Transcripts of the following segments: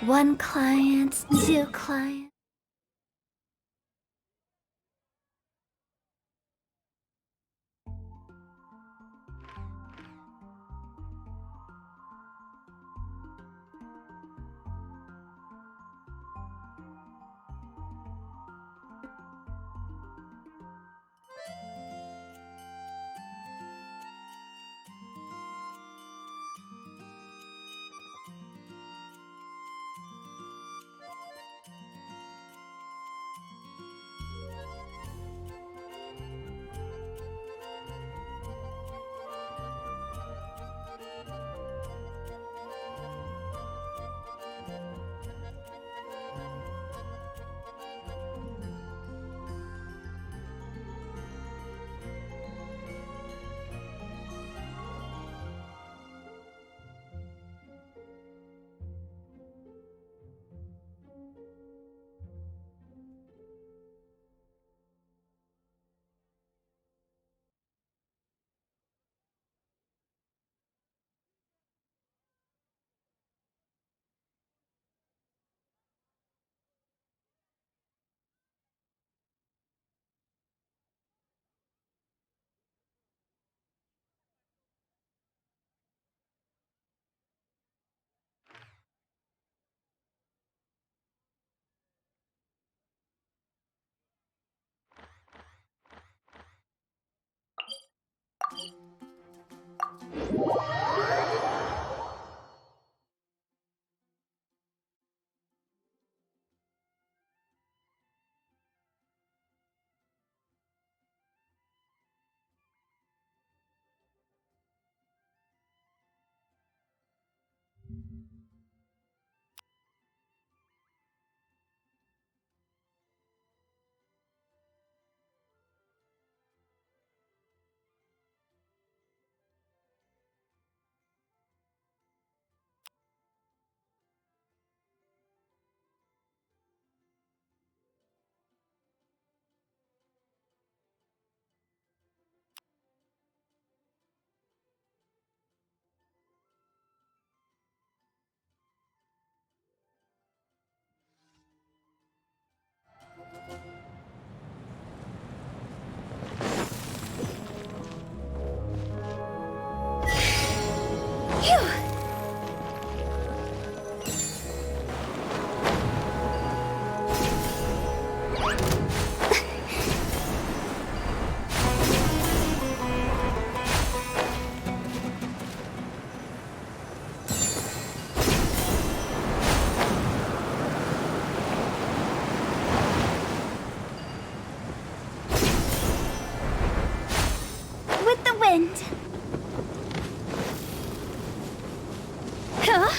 One client, two clients. With the wind. Huh?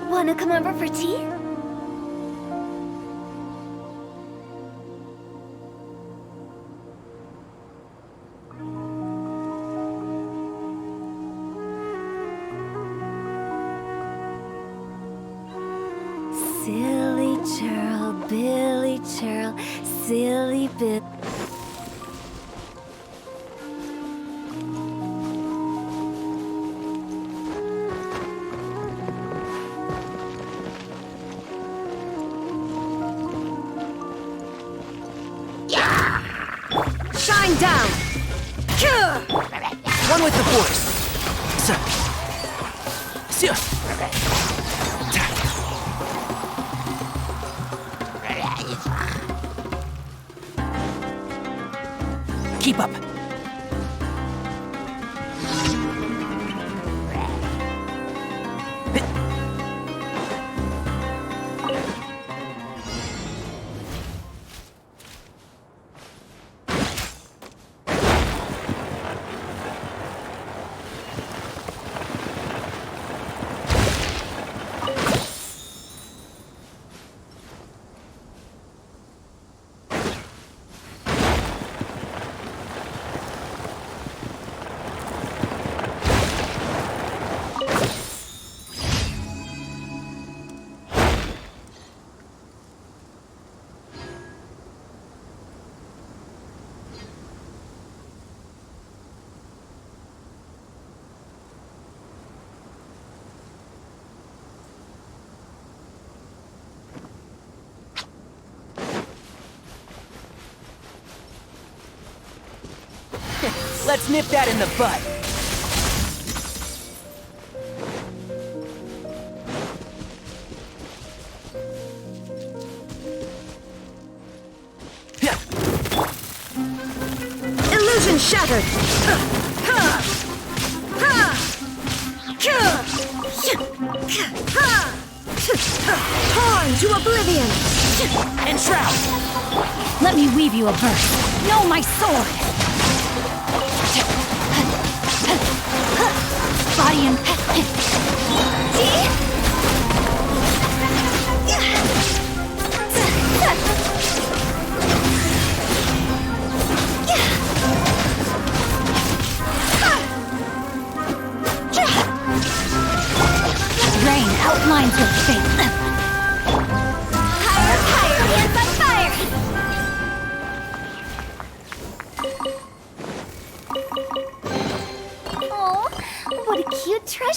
Wanna come over for tea? Silly churl, Billy churl, silly Bill. Shine down! One with the force! Sir! Sir! Keep up! Let's nip that in the bud. Illusion shattered! Torn to oblivion! Enshroud! Let me weave you a verse. Know my sword! Body and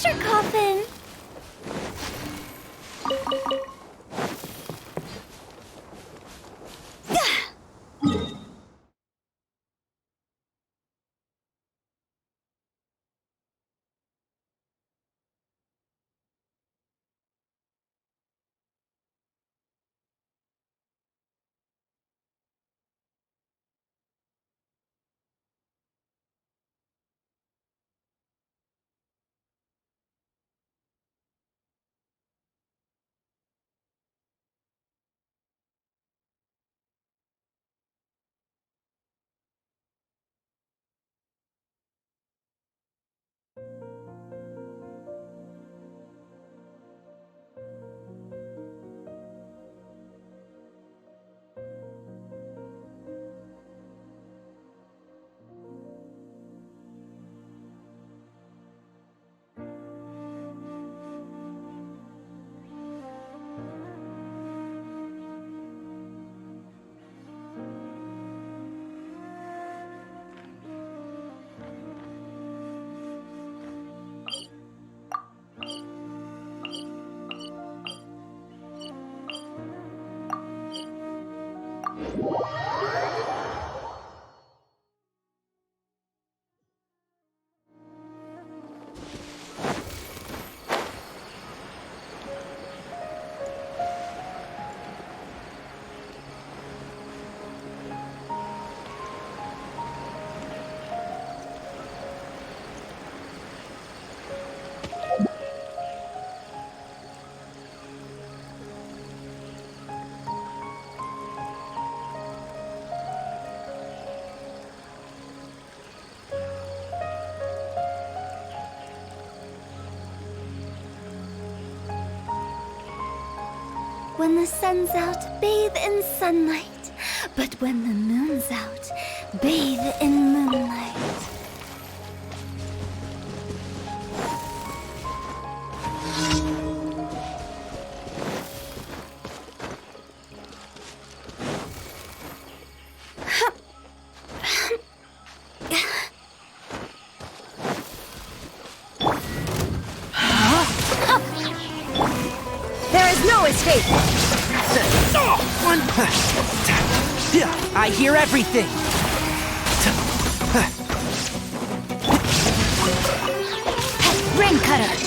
treasure coffin. When the sun's out, bathe in sunlight. But when the moon's out, bathe in moonlight. There is no escape! I hear everything! Ring cutter!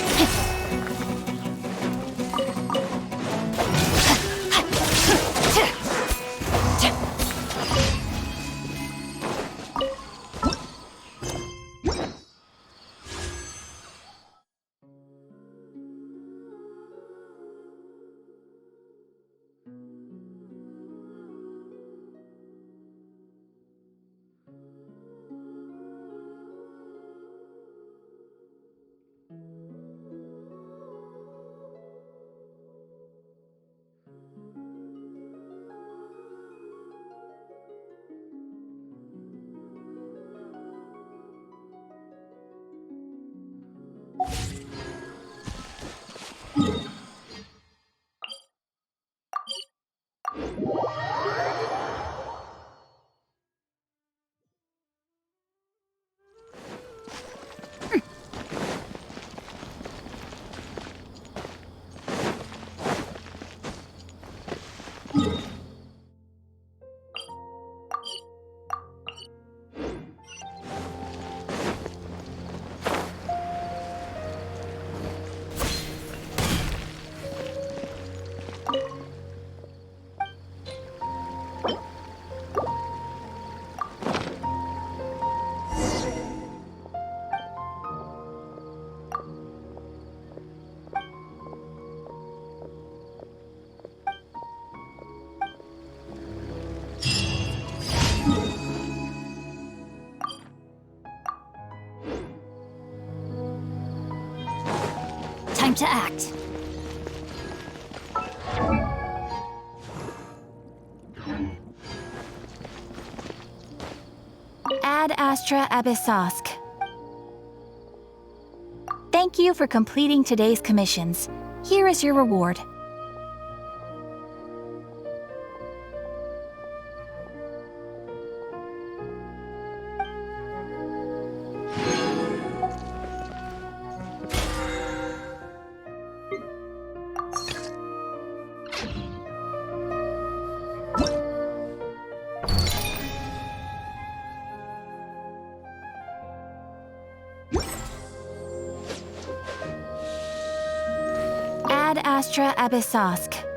Time to act. Ad Astra Abyssosk. Thank you for completing today's commissions. Here is your reward. Ad Astra Abyssosk.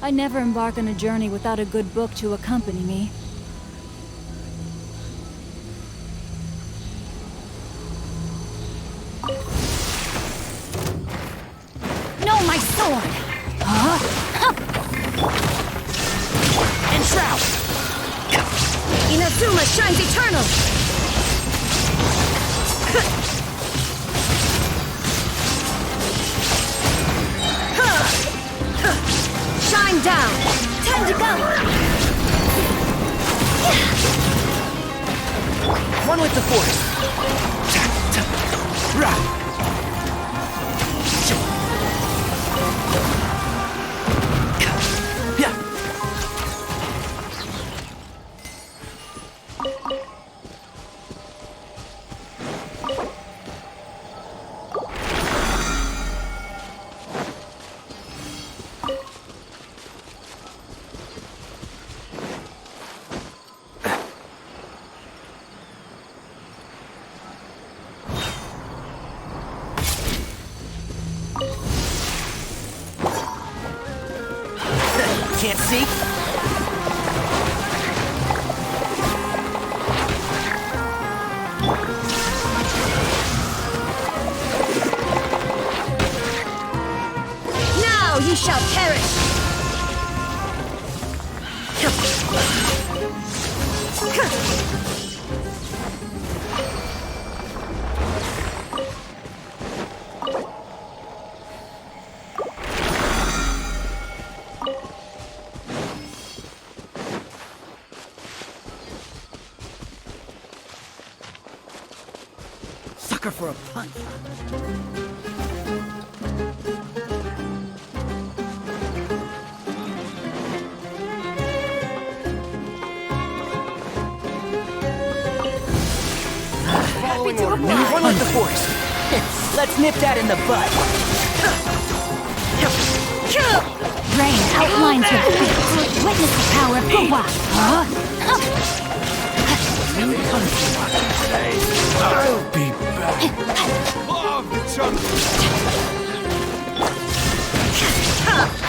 I never embark on a journey without a good book to accompany me. No, my sword! Huh? And Shroud! Inazuma shines eternal! Shine down! Time to go! One with the Force! Ra! Yeah! Can't see? Now you shall perish! Sucker for a punch. Happy to One oblige! with the Force. Let's nip that in the bud. Rain outlines her fate. Witness the power of Kazuha. Huh? I'll be back.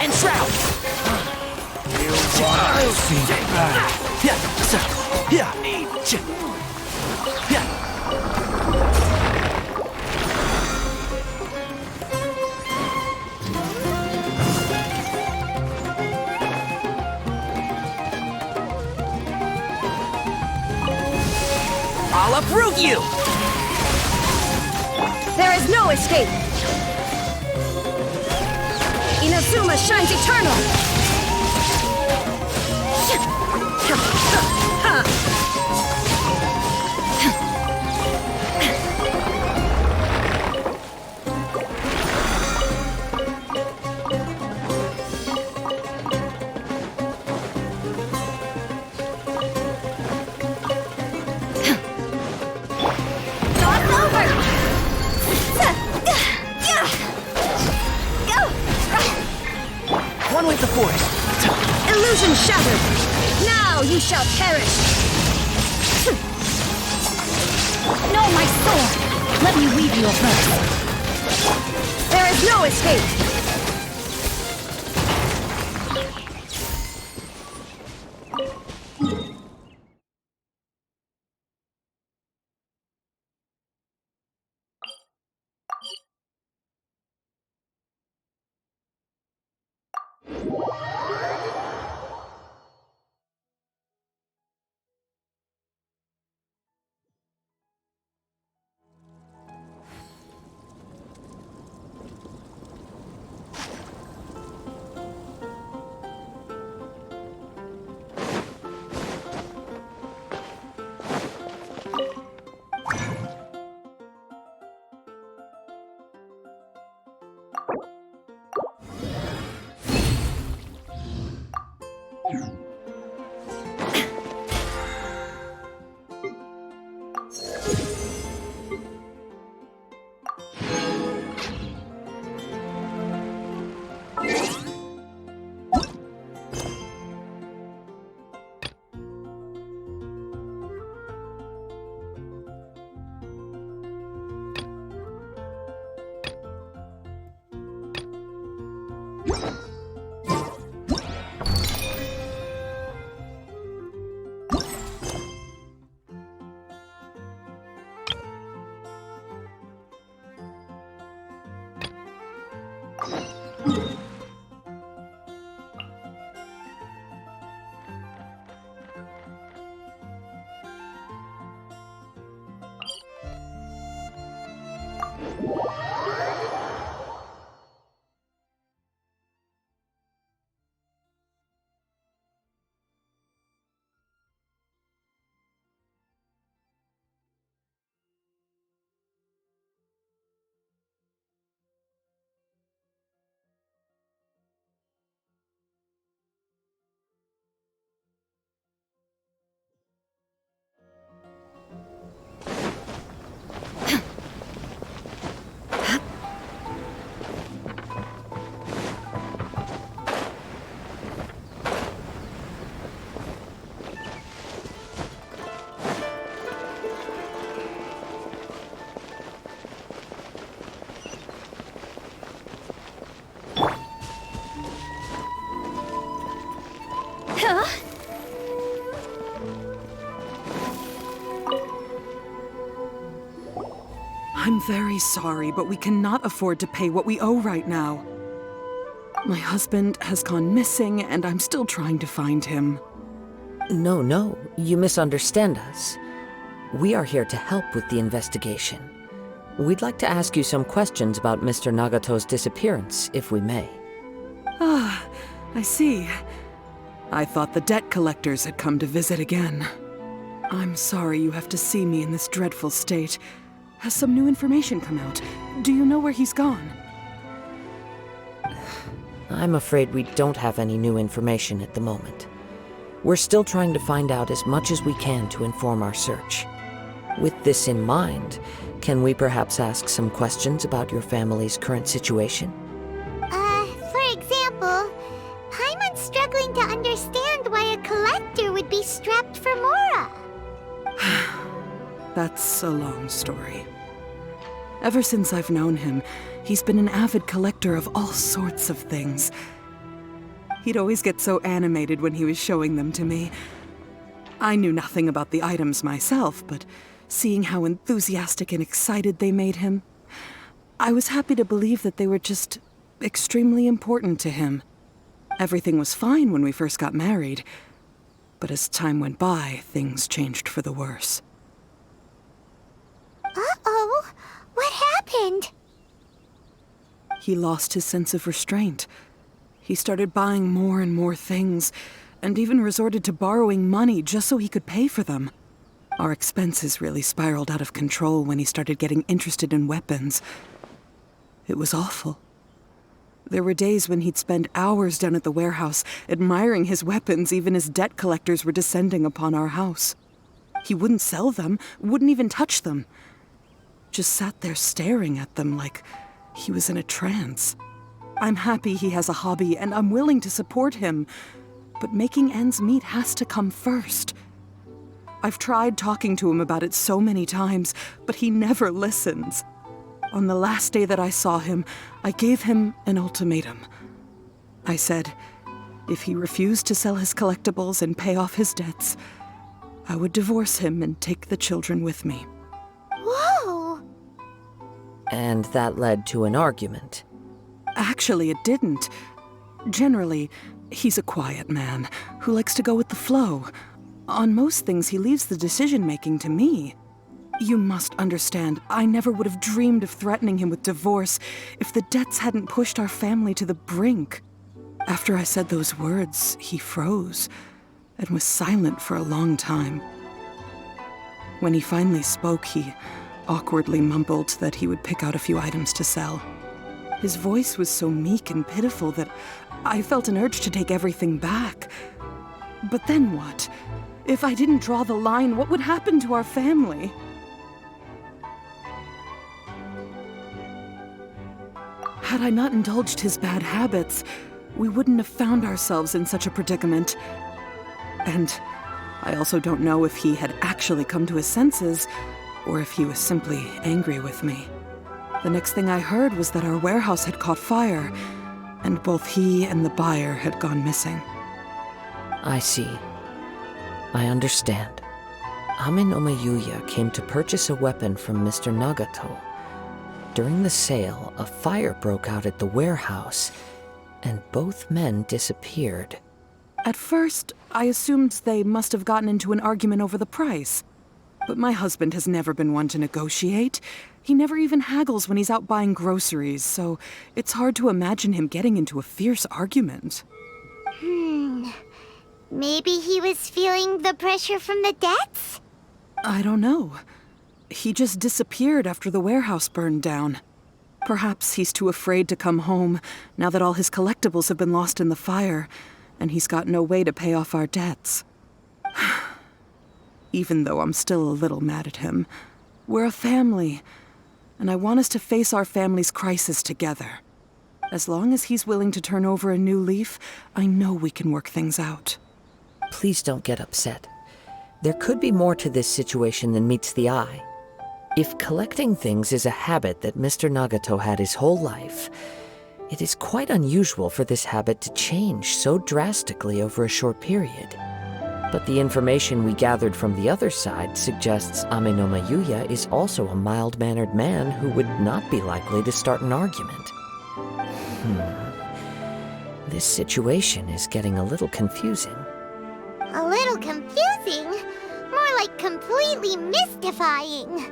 And Shroud! I'll see back. Yeah, sir. Yeah. Yeah. I'll uproot you! There is no escape! Inazuma shines eternal! One with the Force. Illusion shattered! Now you shall perish! No, my sword! Let me weave you a verse. There is no escape! I'm very sorry, but we cannot afford to pay what we owe right now. My husband has gone missing, and I'm still trying to find him. No, you misunderstand us. We are here to help with the investigation. We'd like to ask you some questions about Mr. Nagato's disappearance, if we may. Ah, I see. I thought the debt collectors had come to visit again. I'm sorry you have to see me in this dreadful state. Has some new information come out? Do you know where he's gone? I'm afraid we don't have any new information at the moment. We're still trying to find out as much as we can to inform our search. With this in mind, can we perhaps ask some questions about your family's current situation? For example, Paimon's struggling to understand why a collector would be strapped for Mora. That's a long story. Ever since I've known him, he's been an avid collector of all sorts of things. He'd always get so animated when he was showing them to me. I knew nothing about the items myself, but seeing how enthusiastic and excited they made him, I was happy to believe that they were just extremely important to him. Everything was fine when we first got married, but as time went by, things changed for the worse. Uh-oh, what happened? He lost his sense of restraint. He started buying more and more things, and even resorted to borrowing money just so he could pay for them. Our expenses really spiraled out of control when he started getting interested in weapons. It was awful. There were days when he'd spend hours down at the warehouse admiring his weapons even as debt collectors were descending upon our house. He wouldn't sell them, wouldn't even touch them. Just sat there staring at them like he was in a trance. I'm happy he has a hobby and I'm willing to support him, but making ends meet has to come first. I've tried talking to him about it so many times, but he never listens. On the last day that I saw him, I gave him an ultimatum. I said, if he refused to sell his collectibles and pay off his debts, I would divorce him and take the children with me. Whoa! And that led to an argument. Actually, it didn't. Generally, he's a quiet man who likes to go with the flow. On most things, he leaves the decision-making to me. You must understand, I never would have dreamed of threatening him with divorce if the debts hadn't pushed our family to the brink. After I said those words, he froze and was silent for a long time. When he finally spoke, he awkwardly mumbled that he would pick out a few items to sell. His voice was so meek and pitiful that I felt an urge to take everything back. But then what? If I didn't draw the line, what would happen to our family? Had I not indulged his bad habits, we wouldn't have found ourselves in such a predicament. And I also don't know if he had actually come to his senses, or if he was simply angry with me. The next thing I heard was that our warehouse had caught fire, and both he and the buyer had gone missing. I see. I understand. Amin Omeyuya came to purchase a weapon from Mr. Nagato. During the sale, a fire broke out at the warehouse, and both men disappeared. At first, I assumed they must have gotten into an argument over the price. But my husband has never been one to negotiate. He never even haggles when he's out buying groceries, so it's hard to imagine him getting into a fierce argument. Maybe he was feeling the pressure from the debts? I don't know. He just disappeared after the warehouse burned down. Perhaps he's too afraid to come home now that all his collectibles have been lost in the fire, and he's got no way to pay off our debts. Even though I'm still a little mad at him, we're a family, and I want us to face our family's crisis together. As long as he's willing to turn over a new leaf, I know we can work things out. Please don't get upset. There could be more to this situation than meets the eye. If collecting things is a habit that Mr. Nagato had his whole life, it is quite unusual for this habit to change so drastically over a short period. But the information we gathered from the other side suggests Amenoma Yuya is also a mild-mannered man who would not be likely to start an argument. This situation is getting a little confusing. A little confusing? More like completely mystifying.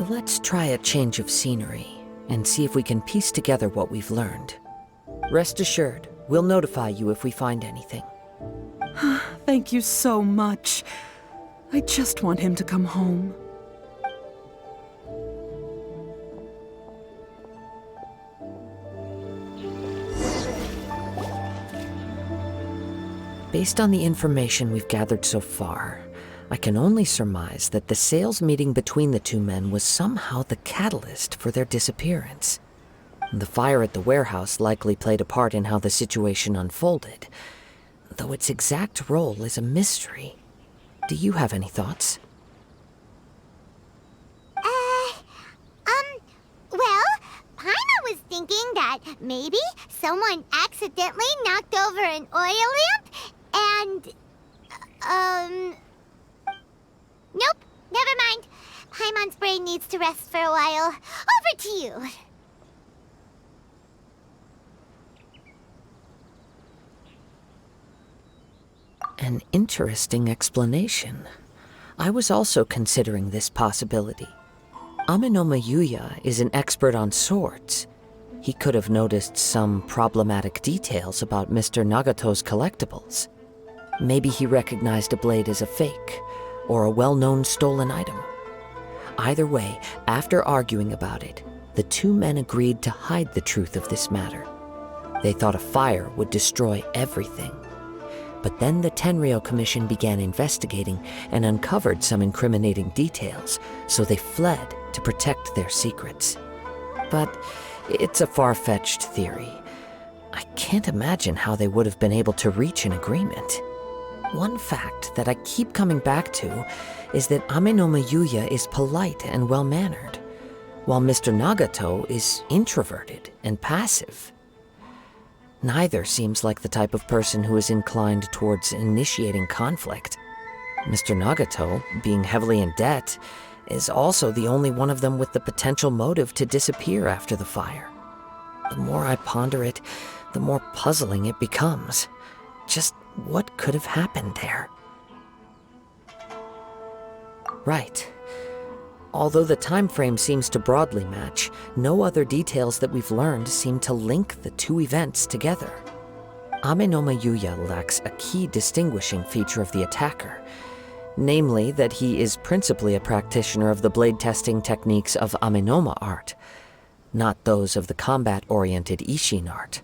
Let's try a change of scenery and see if we can piece together what we've learned. Rest assured, we'll notify you if we find anything. Thank you so much. I just want him to come home. Based on the information we've gathered so far, I can only surmise that the sales meeting between the two men was somehow the catalyst for their disappearance. The fire at the warehouse likely played a part in how the situation unfolded, though its exact role is a mystery. Do you have any thoughts? Well, Paimon was thinking that maybe someone accidentally knocked over an oil lamp and, nope, never mind. Paimon's brain needs to rest for a while. Over to you. An interesting explanation. I was also considering this possibility. Amenoma Yuya is an expert on swords. He could have noticed some problematic details about Mr. Nagato's collectibles. Maybe he recognized a blade as a fake, or a well-known stolen item. Either way, after arguing about it, the two men agreed to hide the truth of this matter. They thought a fire would destroy everything. But then the Tenryou Commission began investigating and uncovered some incriminating details, so they fled to protect their secrets. But it's a far-fetched theory. I can't imagine how they would have been able to reach an agreement. One fact that I keep coming back to is that Amenoma Yuya is polite and well-mannered, while Mr. Nagato is introverted and passive. Neither seems like the type of person who is inclined towards initiating conflict. Mr. Nagato, being heavily in debt, is also the only one of them with the potential motive to disappear after the fire. The more I ponder it, the more puzzling it becomes. Just what could have happened there? Right. Although the time frame seems to broadly match, no other details that we've learned seem to link the two events together. Amenoma Yuya lacks a key distinguishing feature of the attacker, namely that he is principally a practitioner of the blade testing techniques of Amenoma art, not those of the combat-oriented Ishin art.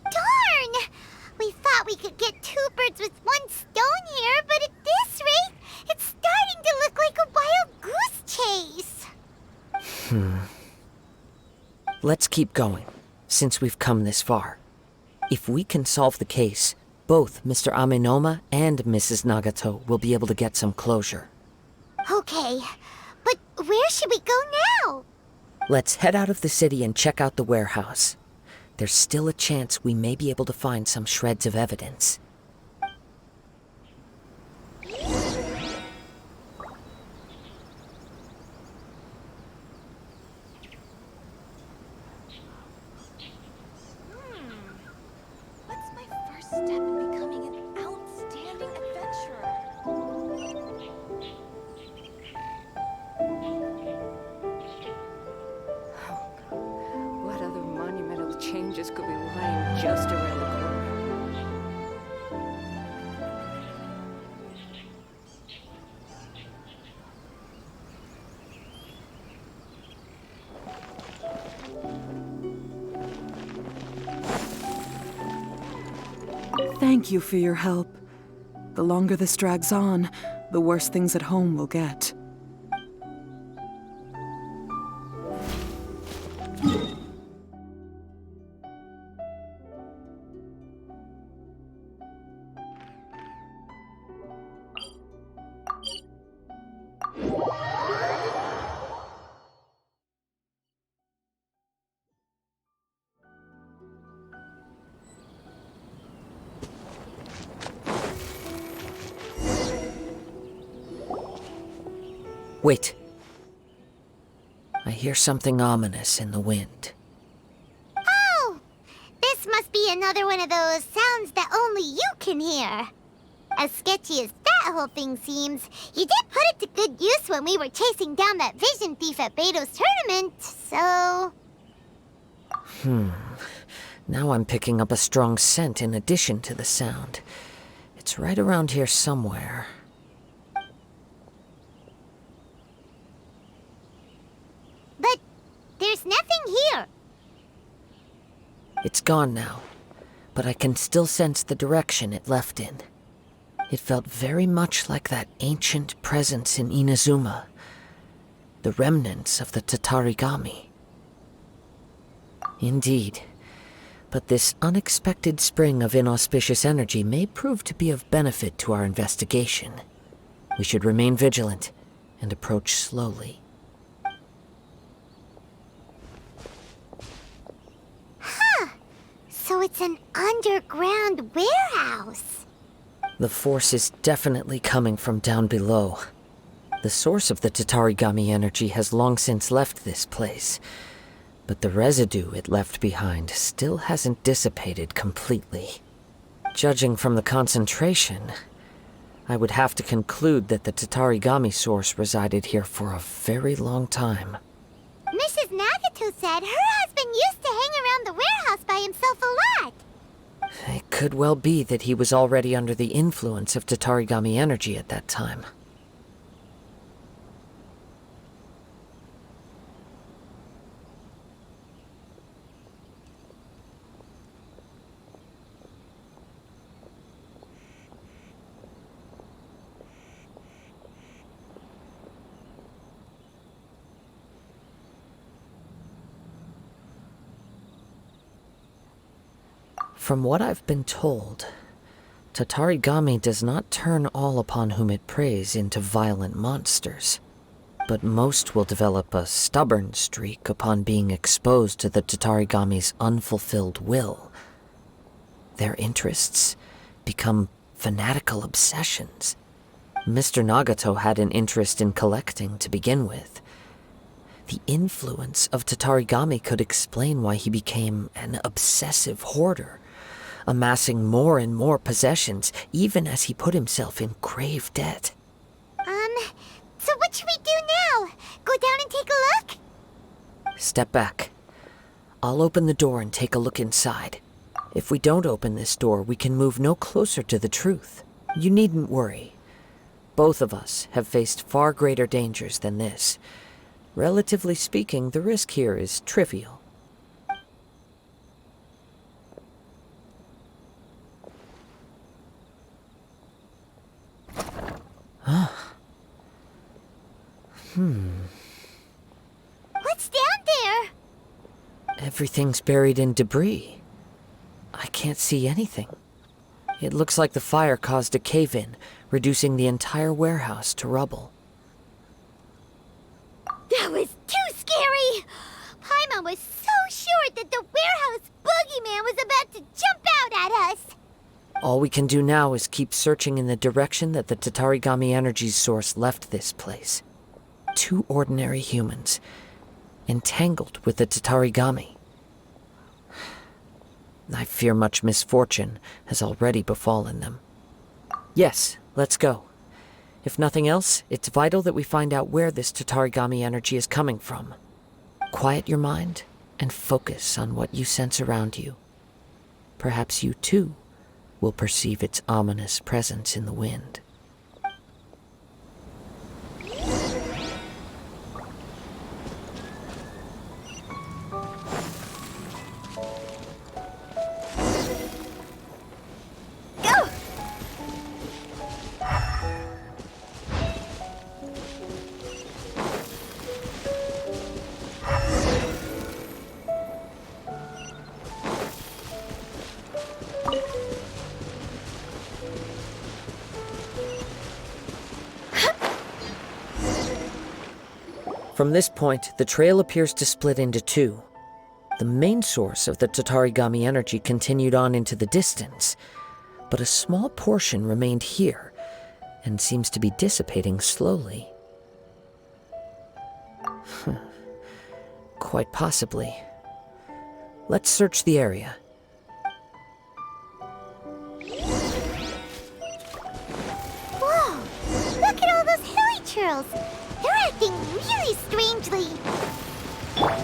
Darn! We thought we could get two birds with one stone here, but at this rate, it's starting to look like a wild goose chase. Let's keep going, since we've come this far. If we can solve the case, both Mr. Amenoma and Mrs. Nagato will be able to get some closure. Okay, but where should we go now? Let's head out of the city and check out the warehouse. There's still a chance we may be able to find some shreds of evidence. What's my first step in becoming an outstanding adventurer? Thank you for your help. The longer this drags on, the worse things at home will get. Wait. I hear something ominous in the wind. Oh! This must be another one of those sounds that only you can hear. As sketchy as that whole thing seems, you did put it to good use when we were chasing down that vision thief at Beto's tournament, so... Now I'm picking up a strong scent in addition to the sound. It's right around here somewhere. But there's nothing here. It's gone now, but I can still sense the direction it left in. It felt very much like that ancient presence in Inazuma, the remnants of the Tatarigami. Indeed, but this unexpected spring of inauspicious energy may prove to be of benefit to our investigation. We should remain vigilant and approach slowly. So it's an underground warehouse. The force is definitely coming from down below. The source of the Tatarigami energy has long since left this place, but the residue it left behind still hasn't dissipated completely. Judging from the concentration, I would have to conclude that the Tatarigami source resided here for a very long time. Mrs. Nagato said her husband used to hang around the warehouse by himself a lot. It could well be that he was already under the influence of Tatarigami energy at that time. From what I've been told, Tatarigami does not turn all upon whom it preys into violent monsters, but most will develop a stubborn streak upon being exposed to the Tatarigami's unfulfilled will. Their interests become fanatical obsessions. Mr. Nagato had an interest in collecting to begin with. The influence of Tatarigami could explain why he became an obsessive hoarder, amassing more and more possessions, even as he put himself in grave debt. So what should we do now? Go down and take a look? Step back. I'll open the door and take a look inside. If we don't open this door, we can move no closer to the truth. You needn't worry. Both of us have faced far greater dangers than this. Relatively speaking, the risk here is trivial. What's down there? Everything's buried in debris. I can't see anything. It looks like the fire caused a cave-in, reducing the entire warehouse to rubble. That was too scary! Paimon was so sure that the warehouse boogeyman was about to jump out at us! All we can do now is keep searching in the direction that the Tatarigami energy source left this place. 2 ordinary humans, entangled with the Tatarigami. I fear much misfortune has already befallen them. Yes, let's go. If nothing else, it's vital that we find out where this Tatarigami energy is coming from. Quiet your mind and focus on what you sense around you. Perhaps you too will perceive its ominous presence in the wind. From this point, the trail appears to split into two. The main source of the Tatarigami energy continued on into the distance, but a small portion remained here and seems to be dissipating slowly. Quite possibly. Let's search the area. Whoa! Look at all those hilly churls! They're acting really strangely.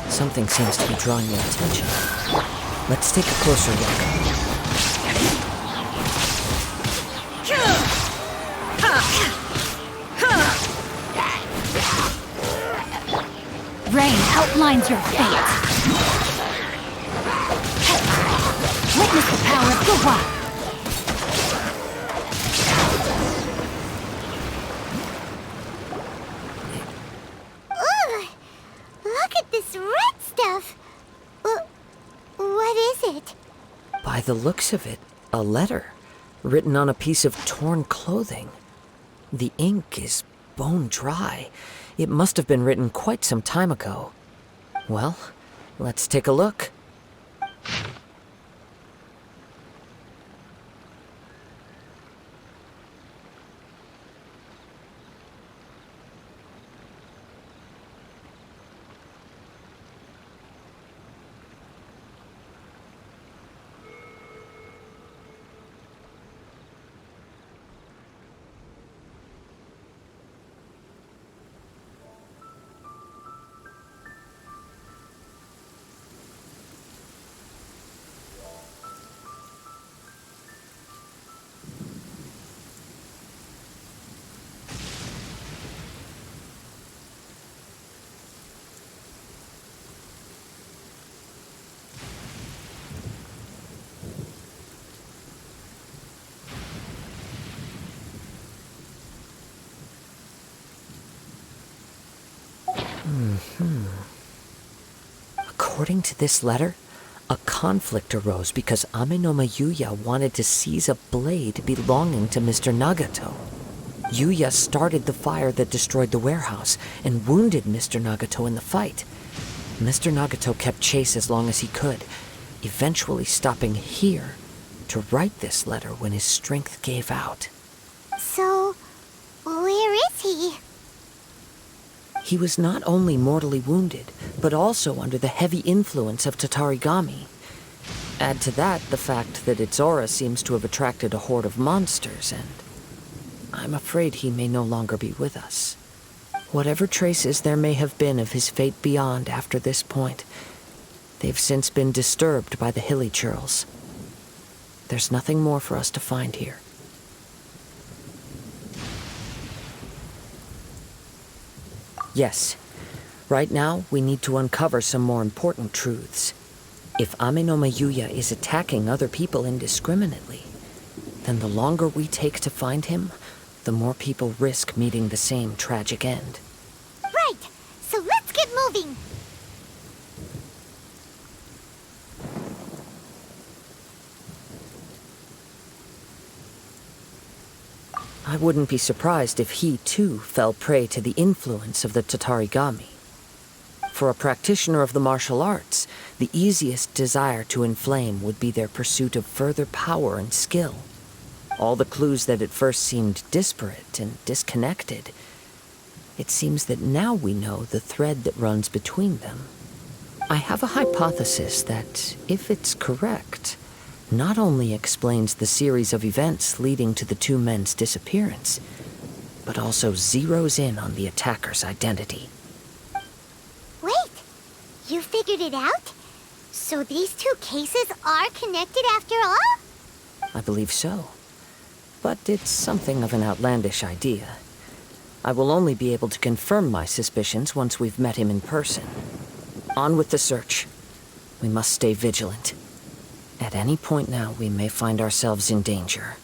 Something seems to be drawing your attention. Let's take a closer look. Rain outlines your fate. Witness the power of Kazuha. Ugh! Look at this red stuff! What is it? By the looks of it, a letter written on a piece of torn clothing. The ink is bone dry. It must have been written quite some time ago. Well, let's take a look. According to this letter, a conflict arose because Ame no Yuya wanted to seize a blade belonging to Mr. Nagato. Yuya started the fire that destroyed the warehouse and wounded Mr. Nagato in the fight. Mr. Nagato kept chase as long as he could, eventually stopping here to write this letter when his strength gave out. So, where is he? He was not only mortally wounded, but also under the heavy influence of Tatarigami. Add to that the fact that its aura seems to have attracted a horde of monsters, and I'm afraid he may no longer be with us. Whatever traces there may have been of his fate beyond after this point, they've since been disturbed by the hilly churls. There's nothing more for us to find here. Yes, right now we need to uncover some more important truths. If Ame no Yuya is attacking other people indiscriminately, then the longer we take to find him, the more people risk meeting the same tragic end. Right! So let's get moving! I wouldn't be surprised if he, too, fell prey to the influence of the Tatarigami. For a practitioner of the martial arts, the easiest desire to inflame would be their pursuit of further power and skill. All the clues that at first seemed disparate and disconnected, it seems that now we know the thread that runs between them. I have a hypothesis that, if it's correct, not only explains the series of events leading to the two men's disappearance, but also zeroes in on the attacker's identity. Wait! You figured it out? So these two cases are connected after all? I believe so. But it's something of an outlandish idea. I will only be able to confirm my suspicions once we've met him in person. On with the search. We must stay vigilant. At any point now, we may find ourselves in danger.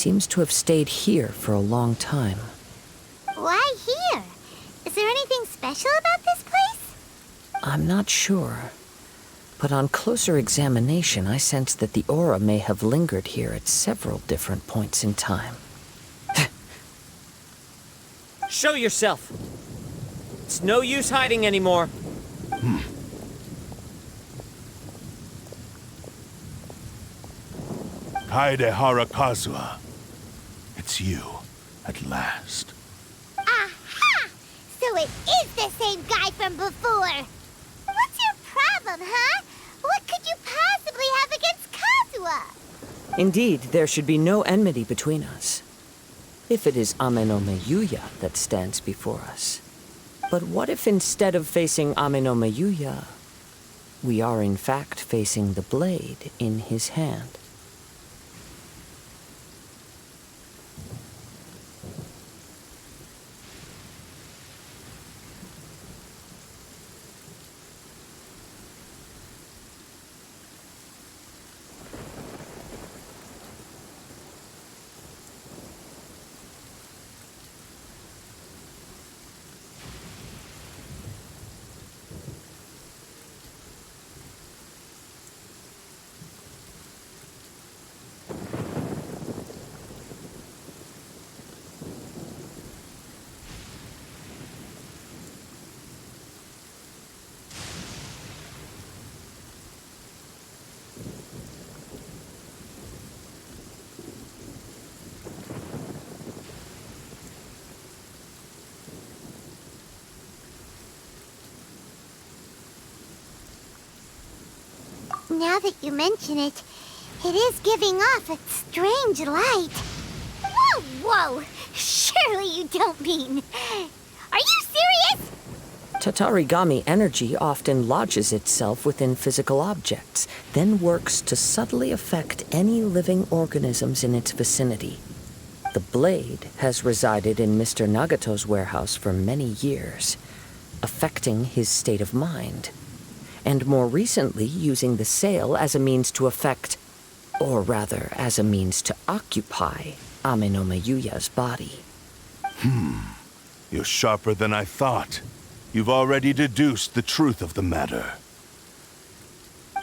seems to have stayed here for a long time. Why here? Is there anything special about this place? I'm not sure. But on closer examination, I sense that the aura may have lingered here at several different points in time. Show yourself! It's no use hiding anymore. Kaidehara Kazuha. It's you, at last. Aha! So it is the same guy from before! What's your problem, huh? What could you possibly have against Kazuha? Indeed, there should be no enmity between us. If it is Ame no Meyuya that stands before us. But what if instead of facing Ame no Meyuya, we are in fact facing the blade in his hand? Now that you mention it, it is giving off a strange light. Whoa, whoa! Surely you don't mean... Are you serious? Tatarigami energy often lodges itself within physical objects, then works to subtly affect any living organisms in its vicinity. The blade has resided in Mr. Nagato's warehouse for many years, affecting his state of mind, and more recently using the sale as a means to affect, or rather as a means to occupy, Ame no Meyuya's body. You're sharper than I thought. You've already deduced the truth of the matter.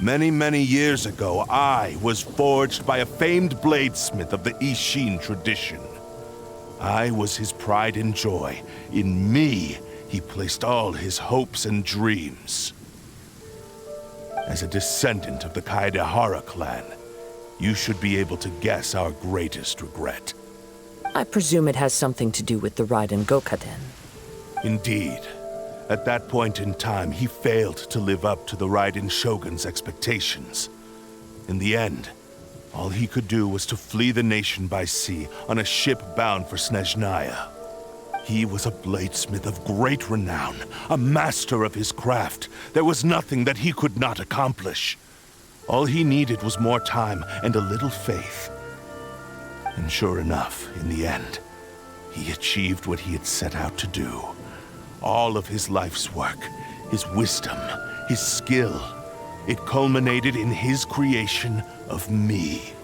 Many, many years ago, I was forged by a famed bladesmith of the Ishin tradition. I was his pride and joy. In me, he placed all his hopes and dreams. As a descendant of the Kaidehara clan, you should be able to guess our greatest regret. I presume it has something to do with the Raiden Gokaden. Indeed. At that point in time, he failed to live up to the Raiden Shogun's expectations. In the end, all he could do was to flee the nation by sea on a ship bound for Snezhnaya. He was a bladesmith of great renown, a master of his craft. There was nothing that he could not accomplish. All he needed was more time and a little faith. And sure enough, in the end, he achieved what he had set out to do. All of his life's work, his wisdom, his skill, it culminated in his creation of me.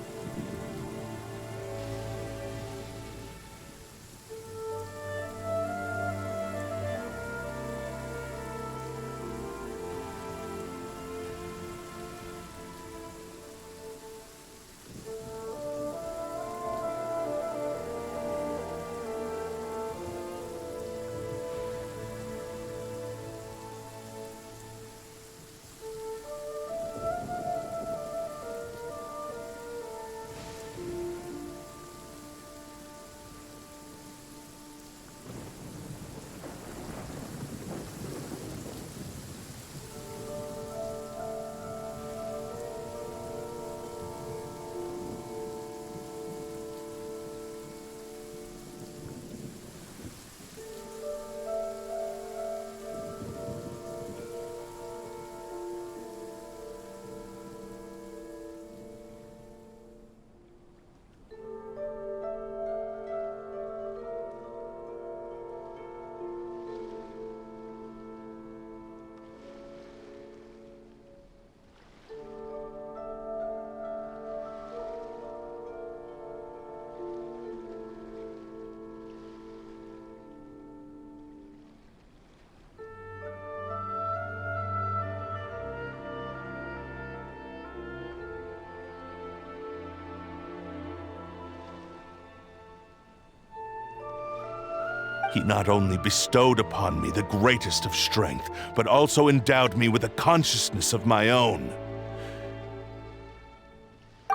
He not only bestowed upon me the greatest of strength, but also endowed me with a consciousness of my own.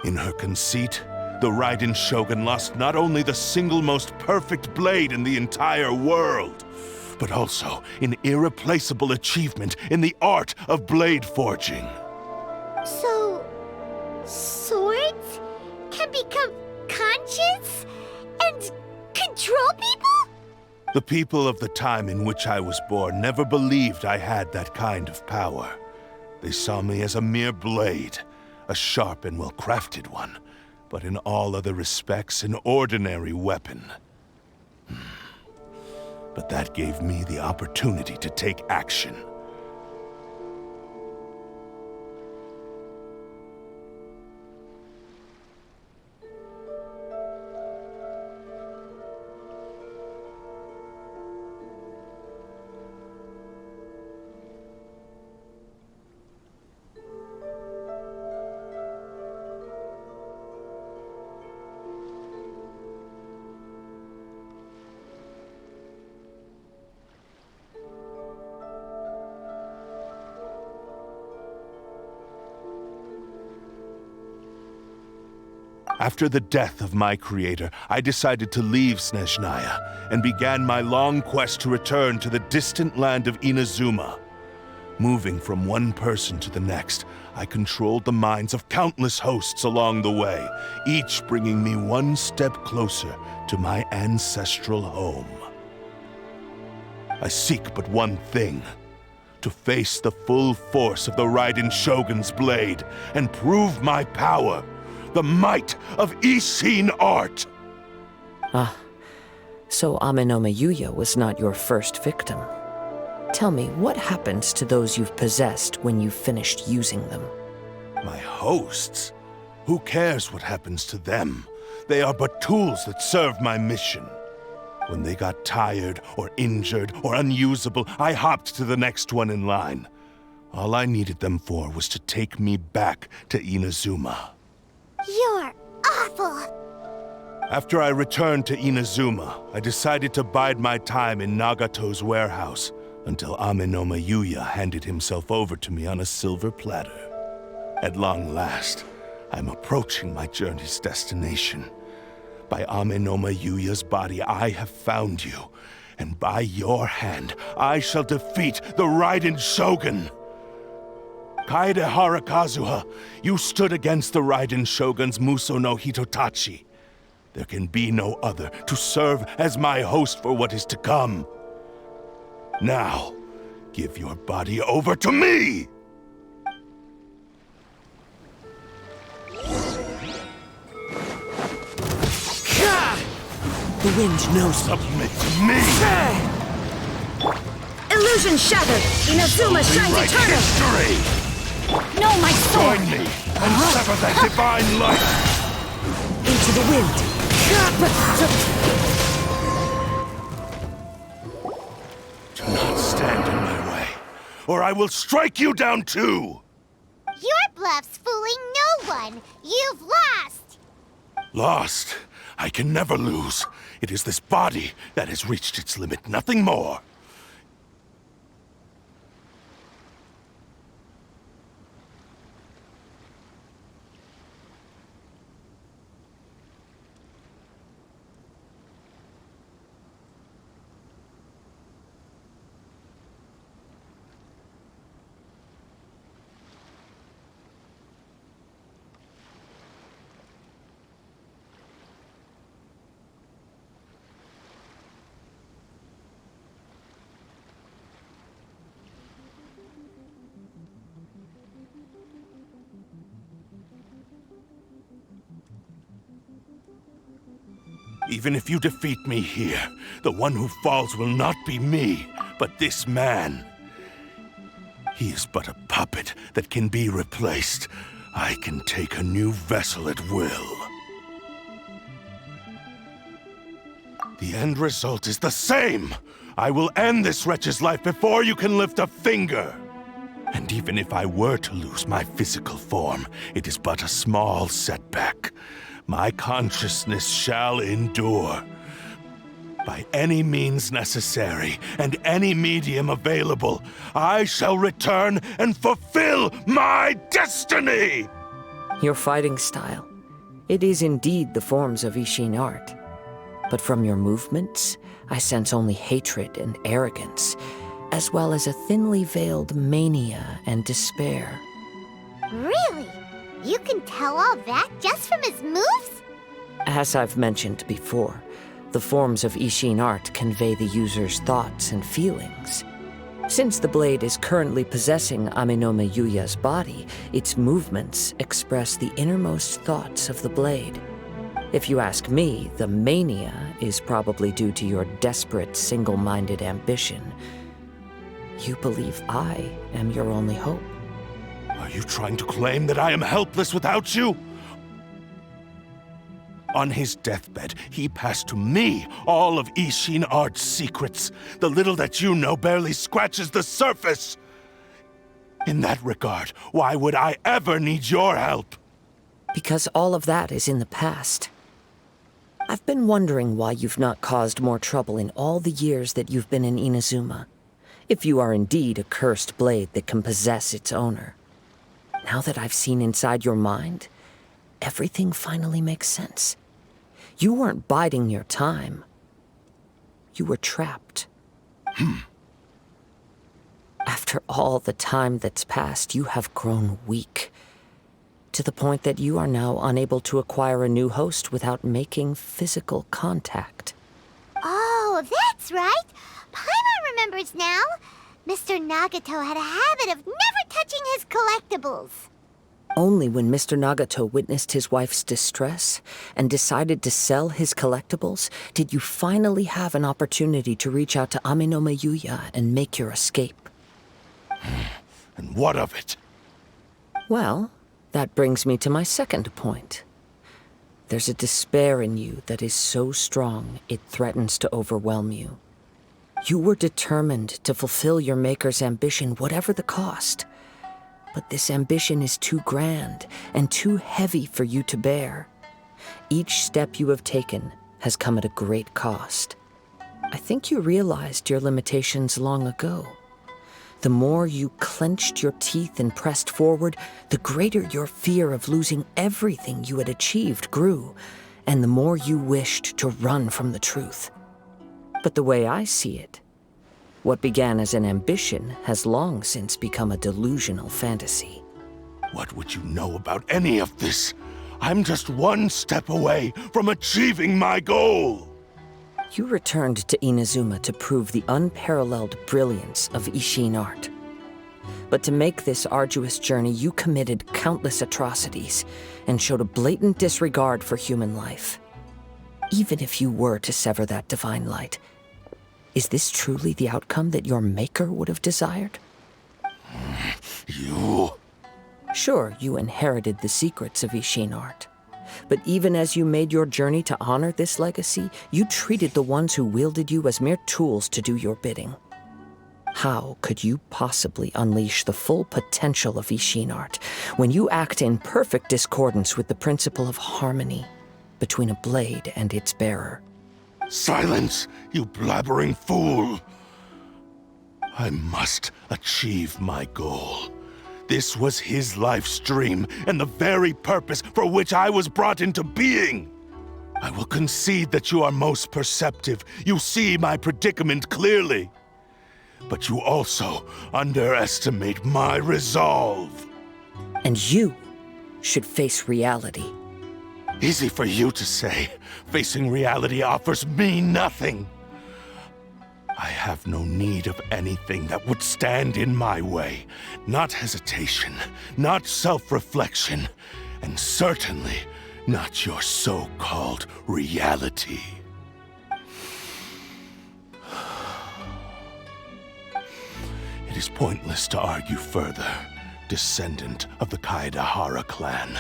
In her conceit, the Raiden Shogun lost not only the single most perfect blade in the entire world, but also an irreplaceable achievement in the art of blade forging. So, swords can become conscious and control people? The people of the time in which I was born never believed I had that kind of power. They saw me as a mere blade, a sharp and well-crafted one, but in all other respects an ordinary weapon. But that gave me the opportunity to take action. After the death of my creator, I decided to leave Snezhnaya and began my long quest to return to the distant land of Inazuma. Moving from one person to the next, I controlled the minds of countless hosts along the way, each bringing me one step closer to my ancestral home. I seek but one thing: to face the full force of the Raiden Shogun's blade and prove my power. The might of Ishin art! Ah, so Amenoma Yuya was not your first victim. Tell me, what happens to those you've possessed when you've finished using them? My hosts? Who cares what happens to them? They are but tools that serve my mission. When they got tired, or injured, or unusable, I hopped to the next one in line. All I needed them for was to take me back to Inazuma. You're awful! After I returned to Inazuma, I decided to bide my time in Nagato's warehouse until Amenoma Yuya handed himself over to me on a silver platter. At long last, I'm approaching my journey's destination. By Amenoma Yuya's body, I have found you, and by your hand, I shall defeat the Raiden Shogun! Kaedehara Kazuha, you stood against the Raiden Shogun's Muso no Hitotachi. There can be no other to serve as my host for what is to come. Now, give your body over to me! The wind knows Submit to me! Illusion shattered! Inazuma shines Rewrite eternal! history! No, my sword! Join me and sever that divine light! Into the wind! Do not stand in my way, or I will strike you down too! Your bluff's fooling no one! You've lost! Lost? I can never lose. It is this body that has reached its limit, nothing more. Even if you defeat me here, the one who falls will not be me, but this man. He is but a puppet that can be replaced. I can take a new vessel at will. The end result is the same! I will end this wretch's life before you can lift a finger! And even if I were to lose my physical form, it is but a small setback. My consciousness shall endure. By any means necessary and any medium available, I shall return and fulfill my destiny! Your fighting style. It is indeed the forms of Ishin art. But from your movements, I sense only hatred and arrogance, as well as a thinly veiled mania and despair. Really? You can tell all that just from his moves? As I've mentioned before, the forms of Ishin art convey the user's thoughts and feelings. Since the blade is currently possessing Aminome Yuya's body, its movements express the innermost thoughts of the blade. If you ask me, the mania is probably due to your desperate, single-minded ambition. You believe I am your only hope. Are you trying to claim that I am helpless without you? On his deathbed, he passed to me all of Ishin art's secrets. The little that you know barely scratches the surface. In that regard, why would I ever need your help? Because all of that is in the past. I've been wondering why you've not caused more trouble in all the years that you've been in Inazuma. If you are indeed a cursed blade that can possess its owner. Now that I've seen inside your mind, everything finally makes sense. You weren't biding your time. You were trapped. After all the time that's passed, you have grown weak. To the point that you are now unable to acquire a new host without making physical contact. Oh, that's right. Paimon remembers now. Mr. Nagato had a habit of never touching his collectibles. Only when Mr. Nagato witnessed his wife's distress and decided to sell his collectibles did you finally have an opportunity to reach out to Aminome Yuya and make your escape. And what of it? Well, that brings me to my second point. There's a despair in you that is so strong it threatens to overwhelm you. You were determined to fulfill your maker's ambition, whatever the cost. But this ambition is too grand and too heavy for you to bear. Each step you have taken has come at a great cost. I think you realized your limitations long ago. The more you clenched your teeth and pressed forward, the greater your fear of losing everything you had achieved grew, and the more you wished to run from the truth. But the way I see it, what began as an ambition has long since become a delusional fantasy. What would you know about any of this? I'm just one step away from achieving my goal! You returned to Inazuma to prove the unparalleled brilliance of Ishin art. But to make this arduous journey, you committed countless atrocities and showed a blatant disregard for human life. Even if you were to sever that divine light, is this truly the outcome that your maker would have desired? You... Sure, you inherited the secrets of Ishin art. But even as you made your journey to honor this legacy, you treated the ones who wielded you as mere tools to do your bidding. How could you possibly unleash the full potential of Ishin art when you act in perfect discordance with the principle of harmony between a blade and its bearer? Silence, you blabbering fool! I must achieve my goal. This was his life's dream, and the very purpose for which I was brought into being. I will concede that you are most perceptive. You see my predicament clearly. But you also underestimate my resolve. And you should face reality. Easy for you to say. Facing reality offers me nothing. I have no need of anything that would stand in my way. Not hesitation, not self-reflection, and certainly not your so-called reality. It is pointless to argue further, descendant of the Kaedahara clan.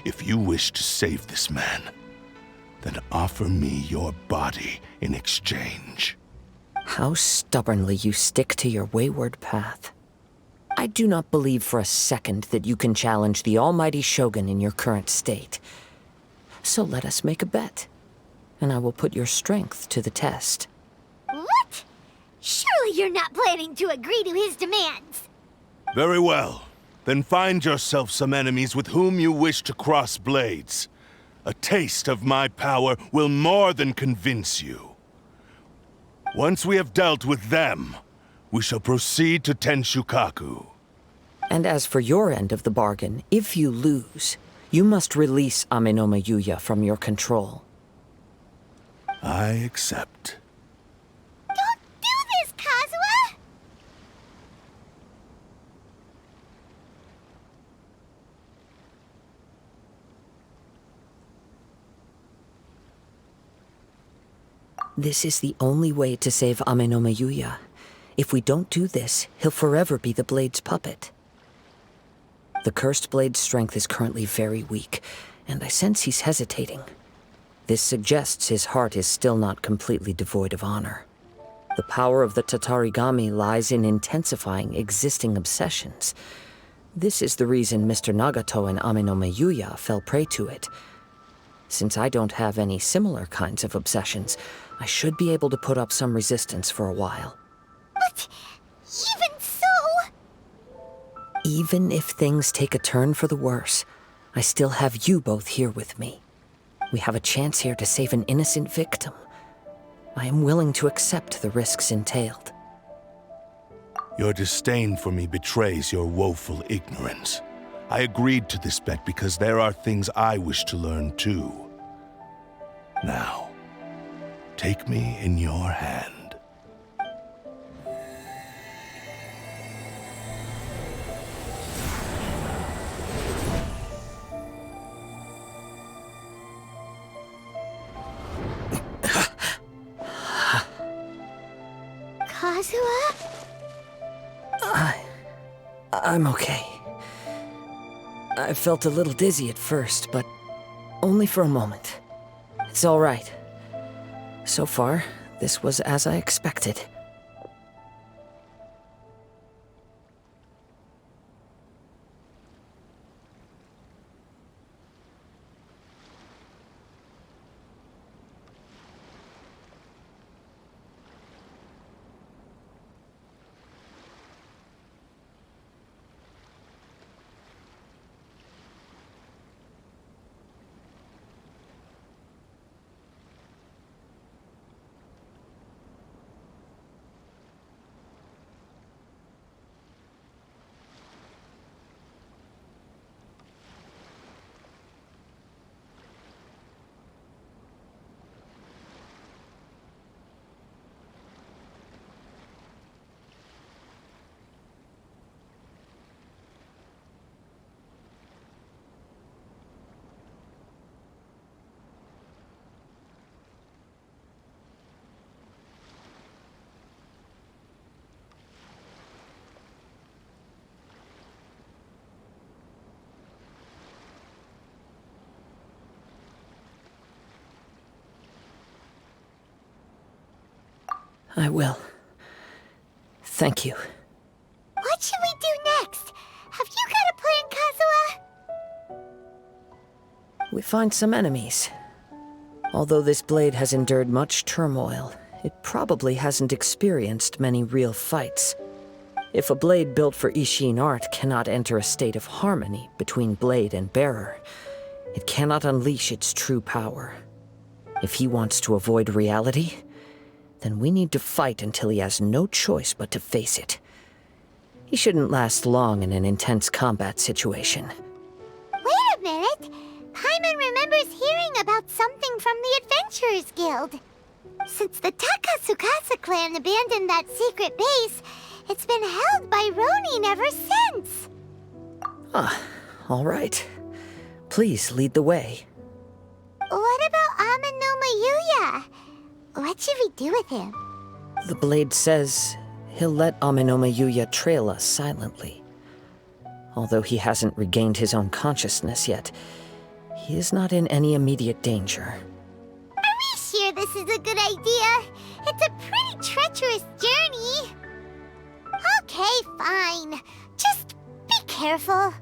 If you wish to save this man, then offer me your body in exchange. How stubbornly you stick to your wayward path. I do not believe for a second that you can challenge the almighty Shogun in your current state. So let us make a bet. and I will put your strength to the test. What? Surely you're not planning to agree to his demands. Very well. Then find yourself some enemies with whom you wish to cross blades. A taste of my power will more than convince you. Once we have dealt with them, we shall proceed to Tenshukaku. And as for your end of the bargain, if you lose, you must release Amenoma Yuya from your control. I accept. Don't do this, Kazuha! This is the only way to save Amenoma Yuya. If we don't do this, he'll forever be the Blade's puppet. The Cursed Blade's strength is currently very weak, and I sense he's hesitating. This suggests his heart is still not completely devoid of honor. The power of the Tatarigami lies in intensifying existing obsessions. This is the reason Mr. Nagato and Amenoma Yuya fell prey to it. Since I don't have any similar kinds of obsessions, I should be able to put up some resistance for a while. But even so... Even if things take a turn for the worse, I still have you both here with me. We have a chance here to save an innocent victim. I am willing to accept the risks entailed. Your disdain for me betrays your woeful ignorance. I agreed to this bet because there are things I wish to learn too. Now, take me in your hand. Kazuha? I'm okay. I felt a little dizzy at first, but only for a moment. It's all right. So far, this was as I expected. I will. Thank you. What should we do next? Have you got a plan, Kazuha? We find some enemies. Although this blade has endured much turmoil, it probably hasn't experienced many real fights. If a blade built for Ishin art cannot enter a state of harmony between blade and bearer, it cannot unleash its true power. If he wants to avoid reality, then we need to fight until he has no choice but to face it. He shouldn't last long in an intense combat situation. Wait a minute! Paimon remembers hearing about something from the Adventurers Guild. Since the Takasukasa clan abandoned that secret base, it's been held by Ronin ever since. All right. Please lead the way. What about Amenoma Yuya? What should we do with him? The blade says he'll let Amenoma Yuya trail us silently. Although he hasn't regained his own consciousness yet, he is not in any immediate danger. Are we sure this is a good idea? It's a pretty treacherous journey. Okay, fine. Just be careful.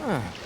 Huh.